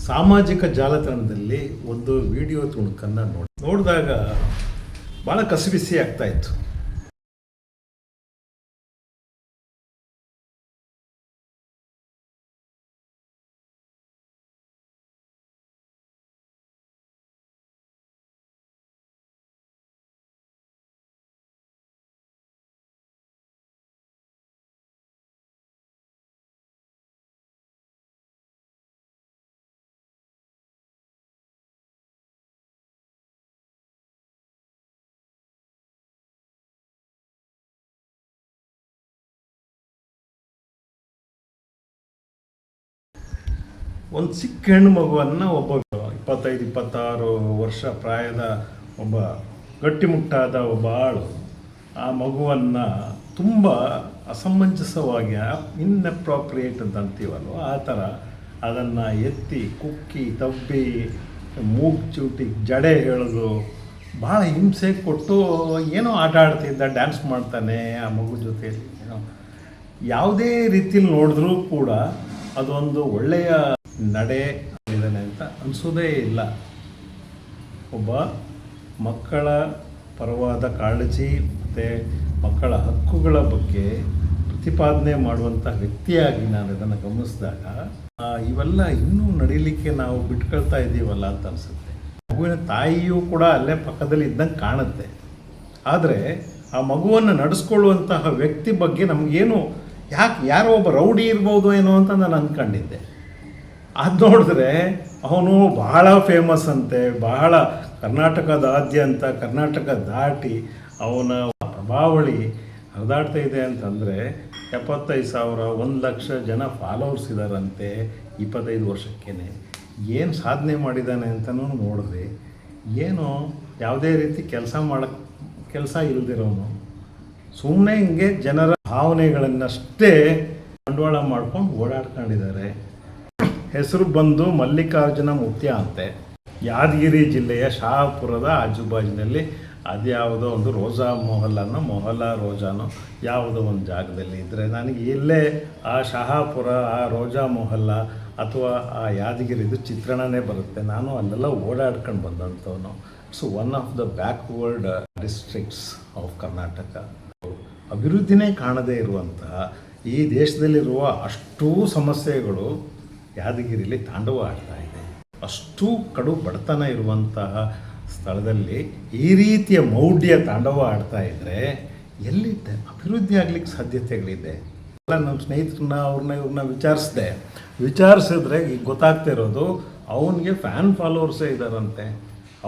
ಸಾಮಾಜಿಕ ಜಾಲತಾಣದಲ್ಲಿ ಒಂದು ವಿಡಿಯೋ ತುಣುಕನ್ನು ನೋಡಿದಾಗ ಭಾಳ ಕಸಿಬಿಸಿ ಆಗ್ತಾ ಇತ್ತು. ಒಂದು ಚಿಕ್ಕ ಹೆಣ್ಣು ಮಗುವನ್ನು ಒಬ್ಬ 25-26 ವರ್ಷ ಪ್ರಾಯದ ಒಬ್ಬ ಗಟ್ಟಿಮುಟ್ಟಾದ ಒಬ್ಬ ಆಳು ಆ ಮಗುವನ್ನು ತುಂಬ ಅಸಮಂಜಸವಾಗಿ ಇನ್ಅಪ್ರಾಪ್ರಿಯೇಟ್ ಅಂತ ಅಂತೀವಲ್ವ, ಆ ಥರ ಅದನ್ನು ಎತ್ತಿ ಕುಕ್ಕಿ ತಬ್ಬಿ ಮೂಗು ಚೂಟಿ ಜಡೆ ಹೇಳೋದು, ಭಾಳ ಹಿಂಸೆ ಕೊಟ್ಟು ಏನೋ ಆಟ ಆಡ್ತಿದ್ದ, ಡ್ಯಾನ್ಸ್ ಮಾಡ್ತಾನೆ ಆ ಮಗು ಜೊತೆಯಲ್ಲಿ. ಯಾವುದೇ ರೀತಿಯಲ್ಲಿ ನೋಡಿದ್ರೂ ಕೂಡ ಅದೊಂದು ಒಳ್ಳೆಯ ನಡೆ ಇದ್ದಾನೆ ಅಂತ ಅನಿಸೋದೇ ಇಲ್ಲ. ಒಬ್ಬ ಮಕ್ಕಳ ಪರವಾದ ಕಾಳಜಿ ಮತ್ತು ಮಕ್ಕಳ ಹಕ್ಕುಗಳ ಬಗ್ಗೆ ಪ್ರತಿಪಾದನೆ ಮಾಡುವಂಥ ವ್ಯಕ್ತಿಯಾಗಿ ನಾನು ಇದನ್ನು ಗಮನಿಸಿದಾಗ ಇವೆಲ್ಲ ಇನ್ನೂ ನಡೀಲಿಕ್ಕೆ ನಾವು ಬಿಟ್ಕೊಳ್ತಾ ಇದ್ದೀವಲ್ಲ ಅಂತ ಅನಿಸುತ್ತೆ. ಮಗುವಿನ ತಾಯಿಯೂ ಕೂಡ ಅಲ್ಲೇ ಪಕ್ಕದಲ್ಲಿ ಇದ್ದಂಗೆ ಕಾಣುತ್ತೆ. ಆದರೆ ಆ ಮಗುವನ್ನು ನಡೆಸ್ಕೊಳ್ಳುವಂತಹ ವ್ಯಕ್ತಿ ಬಗ್ಗೆ ನಮಗೇನು, ಯಾರೋ ಒಬ್ಬ ರೌಡಿ ಇರ್ಬೋದು ಏನೋ ಅಂತ ನಾನು ಅಂದ್ಕೊಂಡಿದ್ದೆ. ಅದು ನೋಡಿದ್ರೆ ಅವನು ಬಹಳ ಫೇಮಸ್ ಅಂತೆ, ಬಹಳ ಕರ್ನಾಟಕದಾದ್ಯಂತ ಕರ್ನಾಟಕ ದಾಟಿ ಅವನ ಪ್ರಭಾವಳಿ ಹರಿದಾಡ್ತಾ ಇದೆ ಅಂತಂದರೆ 75,000 1,00,000 ಜನ ಫಾಲೋವರ್ಸ್ ಇದ್ದಾರಂತೆ 25 ವರ್ಷಕ್ಕೇ. ಏನು ಸಾಧನೆ ಮಾಡಿದ್ದಾನೆ ಅಂತಲೂ ನೋಡಿದ್ರೆ ಏನು ಯಾವುದೇ ರೀತಿ ಕೆಲಸ ಇಲ್ಲದಿರೋನು, ಸುಮ್ಮನೆ ಹಿಂಗೆ ಜನರ ಭಾವನೆಗಳನ್ನಷ್ಟೇ ಬಂಡವಾಳ ಮಾಡ್ಕೊಂಡು ಓಡಾಡ್ಕೊಂಡಿದ್ದಾರೆ. ಹೆಸರು ಬಂದು ಮಲ್ಲಿಕಾರ್ಜುನ ಮುತ್ಯ ಅಂತೆ. ಯಾದಗಿರಿ ಜಿಲ್ಲೆಯ ಶಹಾಪುರದ ಆಜುಬಾಜಿನಲ್ಲಿ ಅದ್ಯಾವುದೋ ಒಂದು ರೋಜಾ ಮೊಹಲ್ಲಾ ರೋಜಾನೋ ಯಾವುದೋ ಒಂದು ಜಾಗದಲ್ಲಿ ಇದ್ದರೆ ನನಗೆ ಇಲ್ಲೇ ಆ ಶಹಾಪುರ, ಆ ರೋಜಾ ಮೊಹಲ್ಲ ಅಥವಾ ಆ ಯಾದಗಿರಿದು ಚಿತ್ರಣನೇ ಬರುತ್ತೆ. ನಾನು ಅಲ್ಲೆಲ್ಲ ಓಡಾಡ್ಕೊಂಡು ಬಂದಂಥವನು. It's one of the backward districts of Karnataka. ಅಭಿವೃದ್ಧಿನೇ ಕಾಣದೇ ಇರುವಂತಹ ಈ ದೇಶದಲ್ಲಿರುವ ಅಷ್ಟೂ ಸಮಸ್ಯೆಗಳು ಯಾದಗಿರಿಲಿ ತಾಂಡವ ಆಡ್ತಾ ಇದೆ. ಅಷ್ಟು ಕಡು ಬಡತನ ಇರುವಂತಹ ಸ್ಥಳದಲ್ಲಿ ಈ ರೀತಿಯ ಮೌಢ್ಯ ತಾಂಡವ ಆಡ್ತಾ ಇದ್ದರೆ ಎಲ್ಲಿದೆ ಅಭಿವೃದ್ಧಿ ಆಗಲಿಕ್ಕೆ ಸಾಧ್ಯತೆಗಳಿದೆ? ಎಲ್ಲ ನಮ್ಮ ಸ್ನೇಹಿತರನ್ನ ಇವ್ರನ್ನ ವಿಚಾರಿಸಿದ್ರೆ ಈಗ ಗೊತ್ತಾಗ್ತಾ ಇರೋದು ಅವನಿಗೆ ಫ್ಯಾನ್ ಫಾಲೋವರ್ಸೇ ಇದ್ದಾರಂತೆ.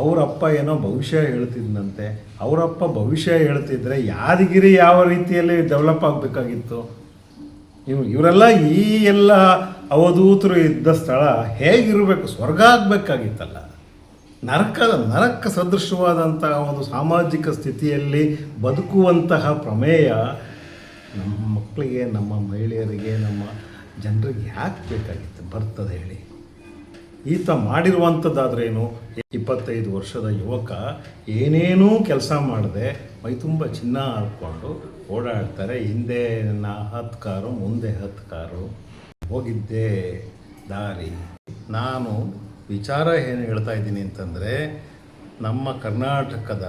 ಅವರಪ್ಪ ಏನೋ ಭವಿಷ್ಯ ಹೇಳ್ತಿದ್ದಂತೆ. ಅವರಪ್ಪ ಭವಿಷ್ಯ ಹೇಳ್ತಿದ್ರೆ ಯಾದಗಿರಿ ಯಾವ ರೀತಿಯಲ್ಲಿ ಡೆವಲಪ್ ಆಗಬೇಕಾಗಿತ್ತು? ಇವರೆಲ್ಲ ಈ ಎಲ್ಲ ಅವಧೂತರು ಇದ್ದ ಸ್ಥಳ ಹೇಗಿರಬೇಕು? ಸ್ವರ್ಗ ಆಗಬೇಕಾಗಿತ್ತಲ್ಲ. ನರಕ ಸದೃಶವಾದಂತಹ ಒಂದು ಸಾಮಾಜಿಕ ಸ್ಥಿತಿಯಲ್ಲಿ ಬದುಕುವಂತಹ ಪ್ರಮೇಯ ನಮ್ಮ ಮಕ್ಕಳಿಗೆ, ನಮ್ಮ ಮಹಿಳೆಯರಿಗೆ, ನಮ್ಮ ಜನರಿಗೆ ಯಾಕೆ ಬೇಕಾಗಿತ್ತು? ಬರ್ತದೆ ಹೇಳಿ. ಈತ ಮಾಡಿರುವಂಥದ್ದಾದ್ರೇನು, 25 ವರ್ಷದ ಯುವಕ ಏನೇನೂ ಕೆಲಸ ಮಾಡದೆ ಮೈ ತುಂಬ ಚಿನ್ನ ಹಾಕ್ಕೊಂಡು ಓಡಾಡ್ತಾರೆ. ಹಿಂದೆ 10 ಕಾರು, ಮುಂದೆ 10 ಕಾರು. ಹೋಗಿದ್ದೇ ದಾರಿ. ನಾನು ವಿಚಾರ ಏನು ಹೇಳ್ತಾ ಇದ್ದೀನಿ ಅಂತಂದರೆ, ನಮ್ಮ ಕರ್ನಾಟಕದ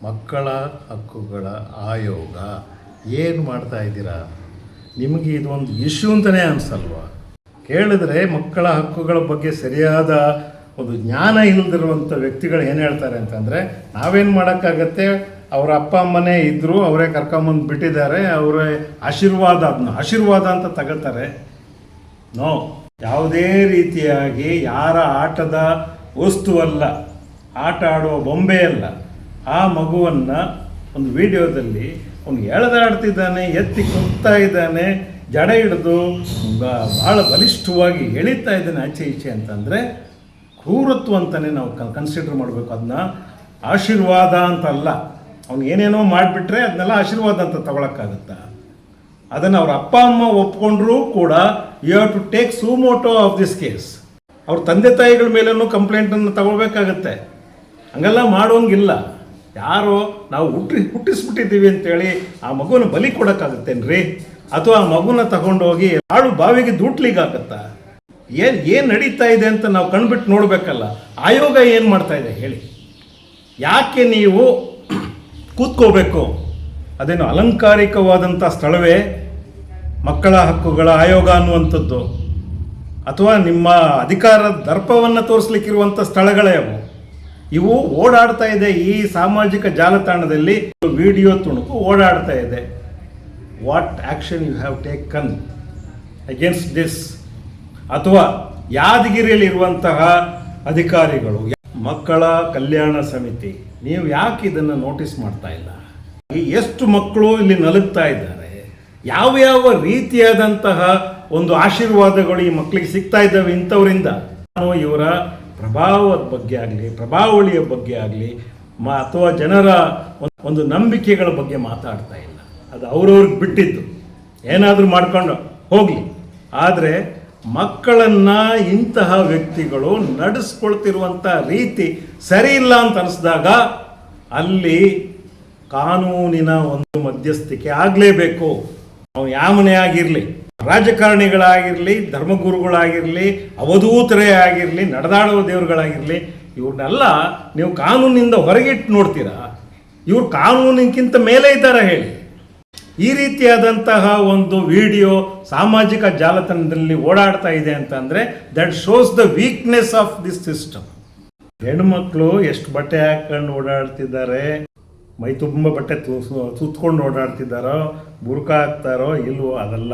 ಮಕ್ಕಳ ಹಕ್ಕುಗಳ ಆಯೋಗ ಏನು ಮಾಡ್ತಾ ಇದ್ದೀರಾ? ನಿಮಗೆ ಇದೊಂದು ಇಶ್ಯೂ ಅಂತಲೇ ಅನಿಸಲ್ವಾ? ಕೇಳಿದ್ರೆ ಮಕ್ಕಳ ಹಕ್ಕುಗಳ ಬಗ್ಗೆ ಸರಿಯಾದ ಒಂದು ಜ್ಞಾನ ಇಲ್ಲದಿರುವಂಥ ವ್ಯಕ್ತಿಗಳು ಏನು ಹೇಳ್ತಾರೆ ಅಂತಂದರೆ, ನಾವೇನು ಮಾಡೋಕ್ಕಾಗತ್ತೆ, ಅವರ ಅಪ್ಪ ಅಮ್ಮನೇ ಇದ್ದರು, ಅವರೇ ಕರ್ಕೊಂಬಂದು ಬಿಟ್ಟಿದ್ದಾರೆ, ಅವರೇ ಆಶೀರ್ವಾದ ಅಂತ ತಗೋತಾರೆ. ನೋ, ಯಾವುದೇ ರೀತಿಯಾಗಿ ಯಾರ ಆಟದ ವಸ್ತುವಲ್ಲ, ಆಟ ಆಡುವ ಬೊಂಬೆ ಅಲ್ಲ. ಆ ಮಗುವನ್ನು ಒಂದು ವಿಡಿಯೋದಲ್ಲಿ ಅವನು ಎಳೆದಾಡ್ತಿದ್ದಾನೆ, ಎತ್ತಿ ಕುಗ್ತಾ ಇದ್ದಾನೆ, ಜಡ ಹಿಡಿದು ಭಾಳ ಬಲಿಷ್ಠವಾಗಿ ಎಳಿತಾ ಇದ್ದಾನೆ ಆಚೆ ಈಚೆ ಅಂತಂದರೆ ಕ್ರೂರತ್ವ ಅಂತಲೇ ನಾವು ಕನ್ಸಿಡರ್ ಮಾಡಬೇಕು. ಅದನ್ನ ಆಶೀರ್ವಾದ ಅಂತಲ್ಲ. ಅವ್ನು ಏನೇನೋ ಮಾಡಿಬಿಟ್ರೆ ಅದನ್ನೆಲ್ಲ ಆಶೀರ್ವಾದ ಅಂತ ತಗೊಳಕ್ಕಾಗುತ್ತಾ? ಅದನ್ನು ಅವ್ರ ಅಪ್ಪ ಅಮ್ಮ ಒಪ್ಕೊಂಡ್ರೂ ಕೂಡ you have to take suo motu of this case. ಅವ್ರ ತಂದೆ ತಾಯಿಗಳ ಮೇಲೂ ಕಂಪ್ಲೇಂಟನ್ನು ತಗೊಳ್ಬೇಕಾಗತ್ತೆ. ಹಂಗೆಲ್ಲ ಮಾಡೋಂಗಿಲ್ಲ. ಯಾರೋ ನಾವು ಹುಟ್ಟಿಸ್ಬಿಟ್ಟಿದ್ದೀವಿ ಅಂತೇಳಿ ಆ ಮಗುವನ್ನು ಬಲಿ ಕೊಡೋಕ್ಕಾಗತ್ತೇನ್ರಿ? ಅಥವಾ ಆ ಮಗುನ ತಗೊಂಡೋಗಿ ಆಳು ಬಾವಿಗೆ ದೂಟ್ಲಿಗಾಗತ್ತಾ? ಏನು ನಡೀತಾ ಇದೆ ಅಂತ ನಾವು ಕಣ್ಬಿಟ್ಟು ನೋಡಬೇಕಲ್ಲ. ಆಯೋಗ ಏನು ಮಾಡ್ತಾ ಇದೆ ಹೇಳಿ? ಯಾಕೆ ನೀವು ಕೂತ್ಕೋಬೇಕು? ಅದೇನು ಅಲಂಕಾರಿಕವಾದಂಥ ಸ್ಥಳವೇ ಮಕ್ಕಳ ಹಕ್ಕುಗಳ ಆಯೋಗ ಅನ್ನುವಂಥದ್ದು? ಅಥವಾ ನಿಮ್ಮ ಅಧಿಕಾರದ ದರ್ಪವನ್ನು ತೋರಿಸ್ಲಿಕ್ಕಿರುವಂಥ ಸ್ಥಳಗಳೇ ಅವು? ಇವು ಓಡಾಡ್ತಾ ಇದೆ ಈ ಸಾಮಾಜಿಕ ಜಾಲತಾಣದಲ್ಲಿ. ವಿಡಿಯೋ ತುಣುಕು ಓಡಾಡ್ತಾ ಇದೆ. What action you have taken against this? ಅಥವಾ ಯಾದಗಿರಿಯಲ್ಲಿರುವಂತಹ ಅಧಿಕಾರಿಗಳು, ಮಕ್ಕಳ ಕಲ್ಯಾಣ ಸಮಿತಿ, ನೀವು ಯಾಕೆ ಇದನ್ನು ನೋಟಿಸ್ ಮಾಡ್ತಾ ಇಲ್ಲ? ಎಷ್ಟು ಮಕ್ಕಳು ಇಲ್ಲಿ ನಲುಗ್ತಾ ಇದ್ದಾರೆ, ಯಾವ ಯಾವ ರೀತಿಯಾದಂತಹ ಒಂದು ಆಶೀರ್ವಾದಗಳು ಈ ಮಕ್ಕಳಿಗೆ ಸಿಗ್ತಾ ಇದ್ದಾವೆ ಇಂಥವರಿಂದ. ನಾನು ಇವರ ಪ್ರಭಾವದ ಬಗ್ಗೆ ಆಗಲಿ, ಪ್ರಭಾವಳಿಯ ಬಗ್ಗೆ ಆಗಲಿ, ಅಥವಾ ಜನರ ಒಂದು ನಂಬಿಕೆಗಳ ಬಗ್ಗೆ ಮಾತಾಡ್ತಾ ಇಲ್ಲ. ಅದು ಅವ್ರವ್ರಿಗೆ ಬಿಟ್ಟಿದ್ದು, ಏನಾದರೂ ಮಾಡ್ಕೊಂಡು ಹೋಗಲಿ. ಆದರೆ ಮಕ್ಕಳನ್ನು ಇಂತಹ ವ್ಯಕ್ತಿಗಳು ನಡೆಸ್ಕೊಳ್ತಿರುವಂಥ ರೀತಿ ಸರಿ ಇಲ್ಲ ಅಂತ ಅನಿಸಿದಾಗ ಅಲ್ಲಿ ಕಾನೂನಿನ ಒಂದು ಮಧ್ಯಸ್ಥಿಕೆ ಆಗಲೇಬೇಕು. ಅವನು ಯಾವನೇ ಆಗಿರಲಿ, ರಾಜಕಾರಣಿಗಳಾಗಿರಲಿ, ಧರ್ಮಗುರುಗಳಾಗಿರಲಿ, ಅವಧೂತರೇ ಆಗಿರಲಿ, ನಡೆದಾಡುವ ದೇವರುಗಳಾಗಿರಲಿ, ಇವ್ರನ್ನೆಲ್ಲ ನೀವು ಕಾನೂನಿಂದ ಹೊರಗಿಟ್ಟು ನೋಡ್ತೀರಾ? ಇವ್ರು ಕಾನೂನಿಗಿಂತ ಮೇಲೆ ಇದ್ದಾರೆ ಹೇಳಿ. ಈ ರೀತಿಯಾದಂತಹ ಒಂದು ವಿಡಿಯೋ ಸಾಮಾಜಿಕ ಜಾಲತಾಣದಲ್ಲಿ ಓಡಾಡ್ತಾ ಇದೆ ಅಂತಂದರೆ that shows the weakness of this system. ಹೆಣ್ಮಕ್ಳು ಎಷ್ಟು ಬಟ್ಟೆ ಹಾಕೊಂಡು ಓಡಾಡ್ತಿದ್ದಾರೆ, ಮೈ ತುಂಬ ಬಟ್ಟೆ ಸುತ್ಕೊಂಡು ಓಡಾಡ್ತಿದ್ದಾರೋ, ಬುರ್ಕ ಹಾಕ್ತಾರೋ ಇಲ್ವೋ, ಅದಲ್ಲ.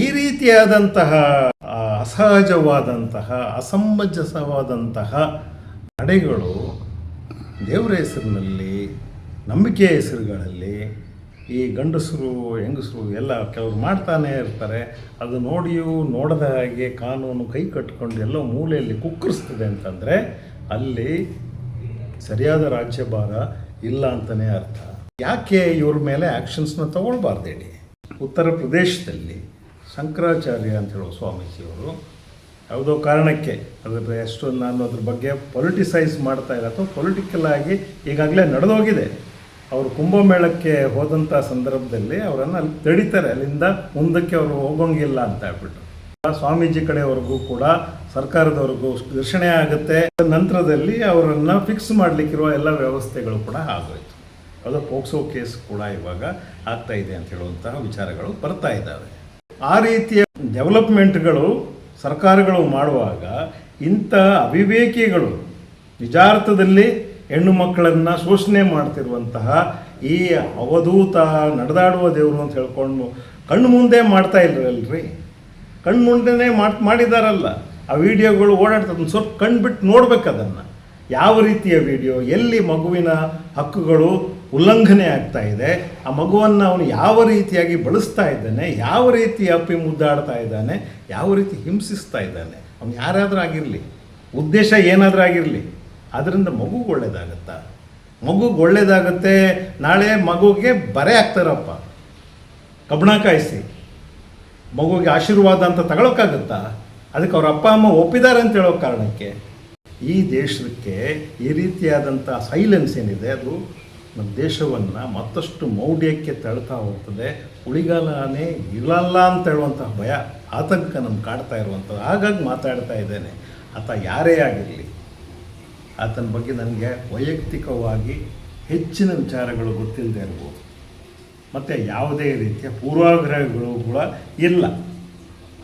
ಈ ರೀತಿಯಾದಂತಹ ಅಸಹಜವಾದಂತಹ ಅಸಮಂಜಸವಾದಂತಹ ನಡೆಗಳು ದೇವರ ಹೆಸರಿನಲ್ಲಿ, ನಂಬಿಕೆಯ ಹೆಸರುಗಳಲ್ಲಿ ಈ ಗಂಡಸರು ಹೆಂಗಸರು ಎಲ್ಲ ಕೆಲವರು ಮಾಡ್ತಾನೆ ಇರ್ತಾರೆ. ಅದು ನೋಡಿಯೂ ನೋಡದ ಹಾಗೆ ಕಾನೂನು ಕೈ ಕಟ್ಕೊಂಡು ಎಲ್ಲೋ ಮೂಲೆಯಲ್ಲಿ ಕುಕ್ಕರಿಸ್ತದೆ ಅಂತಂದರೆ ಅಲ್ಲಿ ಸರಿಯಾದ ರಾಜ್ಯಭಾರ ಇಲ್ಲ ಅಂತಲೇ ಅರ್ಥ. ಯಾಕೆ ಇವ್ರ ಮೇಲೆ ಆ್ಯಕ್ಷನ್ಸ್ನ ತಗೊಳ್ಬಾರ್ದು ಹೇಳಿ? ಉತ್ತರ ಪ್ರದೇಶದಲ್ಲಿ ಶಂಕರಾಚಾರ್ಯ ಅಂತ ಹೇಳೋ ಸ್ವಾಮೀಜಿಯವರು ಯಾವುದೋ ಕಾರಣಕ್ಕೆ, ಅದರ ಎಷ್ಟು ನಾನು ಅದ್ರ ಬಗ್ಗೆ ಪೊಲಿಟಿಸೈಸ್ ಮಾಡ್ತಾ ಇಲ್ಲ, ಅಥವಾ ಪೊಲಿಟಿಕಲ್ ಆಗಿ ಈಗಾಗಲೇ ನಡೆದೋಗಿದೆ. ಅವರು ಕುಂಭಮೇಳಕ್ಕೆ ಹೋದಂಥ ಸಂದರ್ಭದಲ್ಲಿ ಅವರನ್ನು ಅಲ್ಲಿ ತಡೀತಾರೆ, ಅಲ್ಲಿಂದ ಮುಂದಕ್ಕೆ ಅವರು ಹೋಗೋಂಗಿಲ್ಲ ಅಂತ ಹೇಳ್ಬಿಟ್ಟು. ಸ್ವಾಮೀಜಿ ಕಡೆಯವರೆಗೂ ಕೂಡ ಸರ್ಕಾರದವರೆಗೂ ಘರ್ಷಣೆ ಆಗುತ್ತೆ. ನಂತರದಲ್ಲಿ ಅವರನ್ನು ಫಿಕ್ಸ್ ಮಾಡಲಿಕ್ಕಿರುವ ಎಲ್ಲ ವ್ಯವಸ್ಥೆಗಳು ಕೂಡ ಆಗೋಯ್ತು. ಯಾವುದೋ ಪೋಕ್ಸೋ ಕೇಸ್ ಕೂಡ ಇವಾಗ ಆಗ್ತಾ ಇದೆ ಅಂತ ಹೇಳುವಂತಹ ವಿಚಾರಗಳು ಬರ್ತಾ ಇದ್ದಾವೆ. ಆ ರೀತಿಯ ಡೆವಲಪ್ಮೆಂಟ್ಗಳು ಸರ್ಕಾರಗಳು ಮಾಡುವಾಗ ಇಂಥ ಅವಿವೇಕಿಗಳು ನಿಜಾರ್ಥದಲ್ಲಿ ಹೆಣ್ಣು ಮಕ್ಕಳನ್ನು ಶೋಷಣೆ ಮಾಡ್ತಿರುವಂತಹ ಈ ಅವಧೂತ ನಡೆದಾಡುವ ದೇವರು ಅಂತ ಹೇಳ್ಕೊಂಡು ಕಣ್ಣು ಮುಂದೆ ಮಾಡ್ತಾ ಇಲ್ಲರಲ್ರಿ, ಕಣ್ಣು ಮುಂದೆನೇ ಮಾಡಿದಾರಲ್ಲ. ಆ ವಿಡಿಯೋಗಳು ಓಡಾಡ್ತದೆ, ಸ್ವಲ್ಪ ಕಣ್ಣು ಬಿಟ್ಟು ನೋಡ್ಬೇಕು ಅದನ್ನು. ಯಾವ ರೀತಿಯ ವಿಡಿಯೋ, ಎಲ್ಲಿ ಮಗುವಿನ ಹಕ್ಕುಗಳು ಉಲ್ಲಂಘನೆ ಆಗ್ತಾ ಇದೆ, ಆ ಮಗುವನ್ನು ಅವನು ಯಾವ ರೀತಿಯಾಗಿ ಬಳಸ್ತಾ ಇದ್ದಾನೆ, ಯಾವ ರೀತಿ ಅಪ್ಪಿ ಮುದ್ದಾಡ್ತಾ ಇದ್ದಾನೆ, ಯಾವ ರೀತಿ ಹಿಂಸಿಸ್ತಾ ಇದ್ದಾನೆ, ಅವನು ಯಾರಾದರೂ ಆಗಿರಲಿ, ಉದ್ದೇಶ ಏನಾದರೂ ಆಗಿರಲಿ, ಅದರಿಂದ ಮಗುಗೆ ಒಳ್ಳೇದಾಗತ್ತಾ? ಮಗುಗೆ ಒಳ್ಳೇದಾಗುತ್ತೆ. ನಾಳೆ ಮಗುಗೆ ಬರೆ ಆಗ್ತಾರಪ್ಪ ಕಬ್ಬಣ ಕಾಯಿಸಿ, ಮಗುಗೆ ಆಶೀರ್ವಾದ ಅಂತ ತಗೊಳಕ್ಕಾಗುತ್ತಾ? ಅದಕ್ಕೆ ಅವ್ರ ಅಪ್ಪ ಅಮ್ಮ ಒಪ್ಪಿದ್ದಾರೆ ಅಂತ ಹೇಳೋ ಕಾರಣಕ್ಕೆ ಈ ದೇಶಕ್ಕೆ ಈ ರೀತಿಯಾದಂಥ ಸೈಲೆನ್ಸ್ ಏನಿದೆ ಅದು ನಮ್ಮ ದೇಶವನ್ನು ಮತ್ತಷ್ಟು ಮೌಢ್ಯಕ್ಕೆ ತಳ್ತಾ ಹೋಗ್ತದೆ. ಉಳಿಗಾಲನೇ ಇರಲ್ಲ ಅಂತ ಹೇಳುವಂಥ ಭಯ, ಆತಂಕ ನಮ್ಗೆ ಕಾಡ್ತಾ ಇರುವಂಥದ್ದು. ಹಾಗಾಗಿ ಮಾತಾಡ್ತಾ ಇದ್ದೇನೆ. ಆತ ಯಾರೇ ಆಗಿರಲಿ, ಆತನ ಬಗ್ಗೆ ನನಗೆ ವೈಯಕ್ತಿಕವಾಗಿ ಹೆಚ್ಚಿನ ವಿಚಾರಗಳು ಗೊತ್ತಿಲ್ಲದೆ ಇರ್ಬೋದು, ಮತ್ತು ಯಾವುದೇ ರೀತಿಯ ಪೂರ್ವಾಗ್ರಹಗಳು ಕೂಡ ಇಲ್ಲ.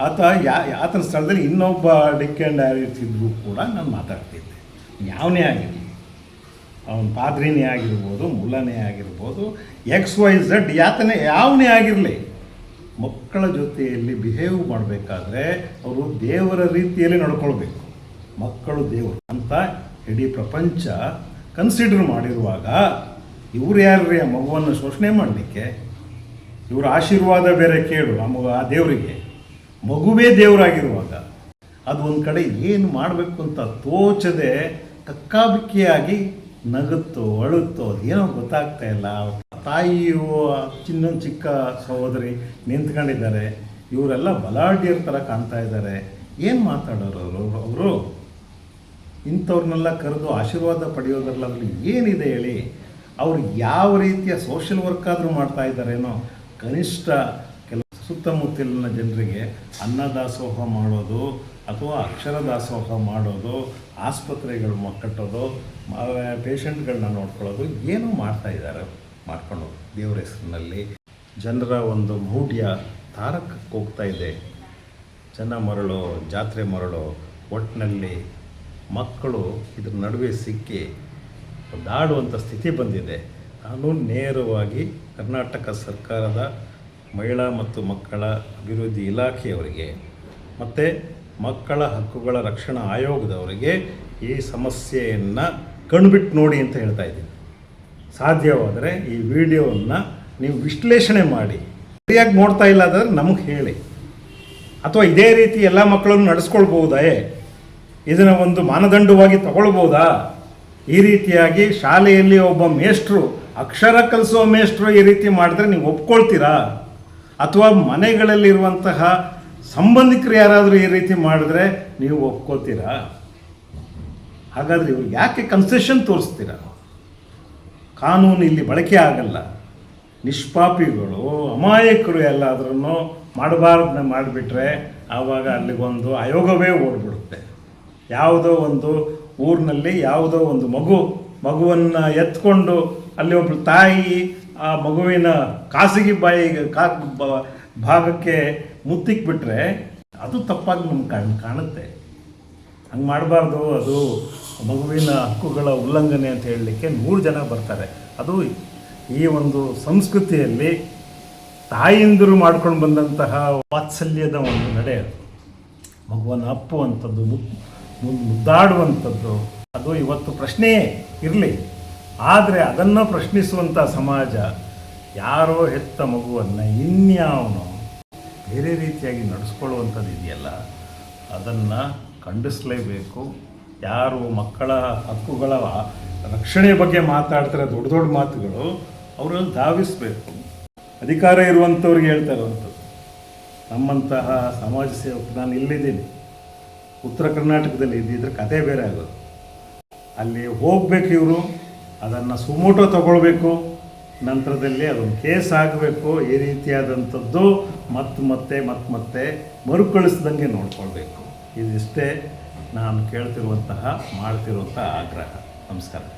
ಆತನ ಸ್ಥಳದಲ್ಲಿ ಇನ್ನೊಬ್ಬ ಡಿಕ್ ಆ್ಯಂಡ್ ಹ್ಯಾರಿಸ್ ಇದ್ದರೂ ಕೂಡ ನಾನು ಮಾತಾಡ್ತಿದ್ದೆ. ಯಾವನೇ ಆಗಿರಲಿ, ಅವನ ಪಾದ್ರಿನೇ ಆಗಿರ್ಬೋದು, ಮುಲ್ಲನೇ ಆಗಿರ್ಬೋದು, XYZ ಯಾವನೇ ಆಗಿರಲಿ, ಮಕ್ಕಳ ಜೊತೆಯಲ್ಲಿ ಬಿಹೇವ್ ಮಾಡಬೇಕಾದ್ರೆ ಅವರು ದೇವರ ರೀತಿಯಲ್ಲಿ ನಡ್ಕೊಳ್ಬೇಕು. ಮಕ್ಕಳು ದೇವರು ಅಂತ ಇಡೀ ಪ್ರಪಂಚ ಕನ್ಸಿಡರ್ ಮಾಡಿರುವಾಗ ಇವರು ಯಾರ್ರೀ ಆ ಮಗುವನ್ನು ಶೋಷಣೆ ಮಾಡಲಿಕ್ಕೆ? ಇವರ ಆಶೀರ್ವಾದ ಬೇರೆ ಕೇಳು ಆ ದೇವರಿಗೆ. ಮಗುವೇ ದೇವರಾಗಿರುವಾಗ ಅದು ಒಂದು ಕಡೆ ಏನು ಮಾಡಬೇಕು ಅಂತ ತೋಚದೆ ಕಕ್ಕಾಬಿಕ್ಕಿಯಾಗಿ ನಗುತ್ತೋ ಅಳುತ್ತೋ ಅದೇನೋ ಗೊತ್ತಾಗ್ತಾ ಇಲ್ಲ. ತಾಯಿಯು ಚಿನ್ನೊಂದು ಚಿಕ್ಕ ಸಹೋದರಿ ನಿಂತ್ಕೊಂಡಿದ್ದಾರೆ, ಇವರೆಲ್ಲ ಬಲಾಢ್ಯರ ಥರ ಕಾಣ್ತಾ ಇದ್ದಾರೆ. ಏನು ಮಾತಾಡೋರು ಅವರು? ಇಂಥವ್ರನ್ನೆಲ್ಲ ಕರೆದು ಆಶೀರ್ವಾದ ಪಡೆಯೋದ್ರಲ್ಲಿ ಅದರಲ್ಲಿ ಏನಿದೆ ಹೇಳಿ? ಅವ್ರು ಯಾವ ರೀತಿಯ ಸೋಷಿಯಲ್ ವರ್ಕ್ ಆದರೂ ಮಾಡ್ತಾ ಇದ್ದಾರೇನೋ, ಕನಿಷ್ಠ ಕೆಲವು ಸುತ್ತಮುತ್ತಲಿನ ಜನರಿಗೆ ಅನ್ನದಾಸೋಹ ಮಾಡೋದು ಅಥವಾ ಅಕ್ಷರ ದಾಸೋಹ ಮಾಡೋದು, ಆಸ್ಪತ್ರೆಗಳು ಕಟ್ಟೋದು, ಪೇಷಂಟ್ಗಳನ್ನ ನೋಡ್ಕೊಳ್ಳೋದು ಏನೋ ಮಾಡ್ತಾಯಿದ್ದಾರೆ. ಮಾಡ್ಕೊಂಡು ದೇವರ ಹೆಸರಿನಲ್ಲಿ ಜನರ ಒಂದು ಮೌಢ್ಯ ತಾರಕಕ್ಕೆ ಹೋಗ್ತಾ ಇದೆ. ಜನ ಮರಳು, ಜಾತ್ರೆ ಮರಳು, ಒಟ್ಟಿನಲ್ಲಿ ಮಕ್ಕಳು ಇದ್ರ ನಡುವೆ ಸಿಕ್ಕಿ ಒದ್ದಾಡುವಂಥ ಸ್ಥಿತಿ ಬಂದಿದೆ. ನಾನು ನೇರವಾಗಿ ಕರ್ನಾಟಕ ಸರ್ಕಾರದ ಮಹಿಳಾ ಮತ್ತು ಮಕ್ಕಳ ಅಭಿವೃದ್ಧಿ ಇಲಾಖೆಯವರಿಗೆ ಮತ್ತು ಮಕ್ಕಳ ಹಕ್ಕುಗಳ ರಕ್ಷಣಾ ಆಯೋಗದವರಿಗೆ ಈ ಸಮಸ್ಯೆಯನ್ನು ಕಣ್ಬಿಟ್ಟು ನೋಡಿ ಅಂತ ಹೇಳ್ತಾ ಇದ್ದೀನಿ. ಸಾಧ್ಯವಾದರೆ ಈ ವಿಡಿಯೋವನ್ನು ನೀವು ವಿಶ್ಲೇಷಣೆ ಮಾಡಿ, ಸರಿಯಾಗಿ ನೋಡ್ತಾ ಇಲ್ಲ ಅಂದರೆ ನಮಗೆ ಹೇಳಿ. ಅಥವಾ ಇದೇ ರೀತಿ ಎಲ್ಲ ಮಕ್ಕಳನ್ನು ನಡೆಸ್ಕೊಳ್ಬೋದೇ, ಇದನ್ನು ಒಂದು ಮಾನದಂಡವಾಗಿ ತಗೊಳ್ಬೋದಾ? ಈ ರೀತಿಯಾಗಿ ಶಾಲೆಯಲ್ಲಿ ಒಬ್ಬ ಮೇಷ್ಟ್ರು, ಅಕ್ಷರ ಕಲಿಸೋ ಮೇಷ್ಟ್ರು ಈ ರೀತಿ ಮಾಡಿದ್ರೆ ನೀವು ಒಪ್ಕೊಳ್ತೀರಾ? ಅಥವಾ ಮನೆಗಳಲ್ಲಿರುವಂತಹ ಸಂಬಂಧಿಕರು ಯಾರಾದರೂ ಈ ರೀತಿ ಮಾಡಿದ್ರೆ ನೀವು ಒಪ್ಕೋತೀರಾ? ಹಾಗಾದರೆ ಇವ್ರಿಗೆ ಯಾಕೆ ಕನ್ಸೆಷನ್ ತೋರಿಸ್ತೀರಾ? ಕಾನೂನು ಇಲ್ಲಿ ಬಳಕೆ ಆಗಲ್ಲ. ನಿಷ್ಪಾಪಿಗಳು, ಅಮಾಯಕರು ಎಲ್ಲಾದ್ರೂ ಮಾಡಬಾರ್ದನ್ನ ಮಾಡಿಬಿಟ್ರೆ ಆವಾಗ ಅಲ್ಲಿಗೊಂದು ಆಯೋಗವೇ ಓಡ್ಬಿಡುತ್ತೆ. ಯಾವುದೋ ಒಂದು ಊರಿನಲ್ಲಿ ಯಾವುದೋ ಒಂದು ಮಗುವನ್ನು ಎತ್ಕೊಂಡು ಅಲ್ಲಿ ಒಬ್ಬಳು ತಾಯಿ ಆ ಮಗುವಿನ ಖಾಸಗಿ ಬಾಯಿಗೆ ಭಾಗಕ್ಕೆ ಮುತ್ತಿಕ್ಬಿಟ್ರೆ ಅದು ತಪ್ಪಾಗಿ ನಮ್ಗೆ ಕಾಣುತ್ತೆ. ಹಂಗೆ ಮಾಡಬಾರ್ದು, ಅದು ಮಗುವಿನ ಹಕ್ಕುಗಳ ಉಲ್ಲಂಘನೆ ಅಂತ ಹೇಳಲಿಕ್ಕೆ 100 ಜನ ಬರ್ತಾರೆ. ಅದು ಈ ಒಂದು ಸಂಸ್ಕೃತಿಯಲ್ಲಿ ತಾಯಿಂದರು ಮಾಡ್ಕೊಂಡು ಬಂದಂತಹ ವಾತ್ಸಲ್ಯದ ಒಂದು ನಡೆ. ಮಗುವನ್ನು ಅಪ್ಪುವಂಥದ್ದು, ಮುದ್ದಾಡುವಂಥದ್ದು ಅದು ಇವತ್ತು ಪ್ರಶ್ನೆಯೇ ಇರಲಿ. ಆದರೆ ಅದನ್ನು ಪ್ರಶ್ನಿಸುವಂಥ ಸಮಾಜ ಯಾರೋ ಹೆತ್ತ ಮಗುವನ್ನು ಇನ್ಯಾವನು ಬೇರೆ ರೀತಿಯಾಗಿ ನಡೆಸ್ಕೊಳ್ಳುವಂಥದ್ದು ಇದೆಯಲ್ಲ, ಅದನ್ನು ಖಂಡಿಸಲೇಬೇಕು. ಯಾರು ಮಕ್ಕಳ ಹಕ್ಕುಗಳ ರಕ್ಷಣೆ ಬಗ್ಗೆ ಮಾತಾಡ್ತಾರೆ ದೊಡ್ಡ ದೊಡ್ಡ ಮಾತುಗಳು, ಅವರಲ್ಲಿ ಧಾವಿಸಬೇಕು. ಅಧಿಕಾರ ಇರುವಂಥವ್ರಿಗೆ ಹೇಳ್ತಾ ಇರುವಂಥದ್ದು. ನಮ್ಮಂತಹ ಸಮಾಜ ಸೇವಕರು, ನಾನು ಇಲ್ಲಿದ್ದೀನಿ, ಉತ್ತರ ಕರ್ನಾಟಕದಲ್ಲಿ ಇದ್ದಿದ್ರೆ ಕತೆ ಬೇರೆ ಆಗೋದು. ಅಲ್ಲಿ ಹೋಗಬೇಕು ಇವರು, ಅದನ್ನು ಸುಮೋಟೋ ತಗೊಳ್ಬೇಕು, ನಂತರದಲ್ಲಿ ಅದೊಂದು ಕೇಸ್ ಆಗಬೇಕು. ಈ ರೀತಿಯಾದಂಥದ್ದು ಮತ್ತೆ ಮರುಕಳಿಸ್ದಂಗೆ ನೋಡ್ಕೊಳ್ಬೇಕು. ಇದಿಷ್ಟೇ ನಾನು ಕೇಳ್ತಿರುವಂತಹ, ಮಾಡ್ತಿರುವಂಥ ಆಗ್ರಹ. ನಮಸ್ಕಾರ.